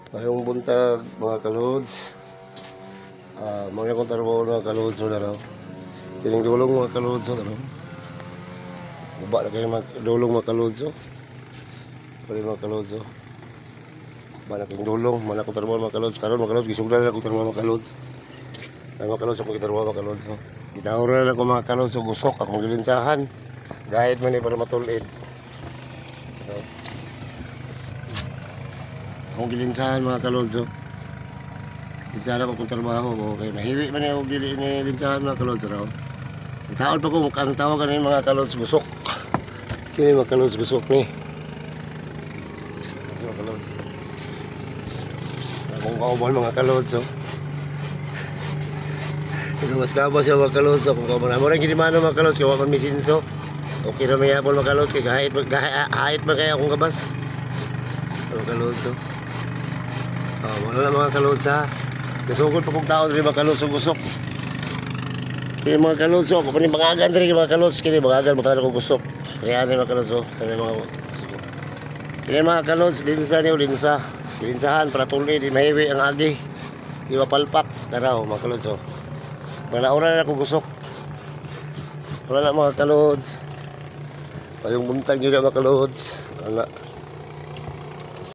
Ngayong buntag mga kalods, mga kong trabaho mga kalods na raw. Kining dulong mga kalods na raw. Uba na kayo dulong mga kalods. Pwede mga kalods. Uba na kayong dulong, mana kong trabaho mga kalods. Karon mga kalods, gisugdan na akong trabaho mga kalods. Ay mga kalods, akong trabaho mga kalods. Gitahura na ako mga kalods, gusok akong gilinsahan. Gahit man para matulid. Akong gilinsahan mga kalods. Linsahan ako kung trabaho ko. Okay, mahiwi man yung linsahan mga kalods raw. Itaon pa ko, ang tawag kanin mga kalods gusok. Kini mga kalods gusok ni. Ito mga kalods. Akong kauban mga kalods. Ikawas kabas yung mga kalods. Kung kauban na mo rin kinimano mga kalods. Kawa man misinso. Okay na may apol mga kalods. Kahit man kaya akong kabas. Mga kalods. Wala na mga kalods ha. Kasugod pa kong taon rin mga kalods gusok. Kini mga kalods ako pa ni bangagan rin mga kalods. Kini bangagan magkano kong gusok. Kaya rin mga kalods. Kini mga kalods, linsa niyo, linsa. Linsahan para tuloy, di mahiwi ang agi. Di mapalpak. Daraw mga kalods. Malaura na akong gusok. Wala na mga kalods. Payong buntag nyo na mga kalods. Wala.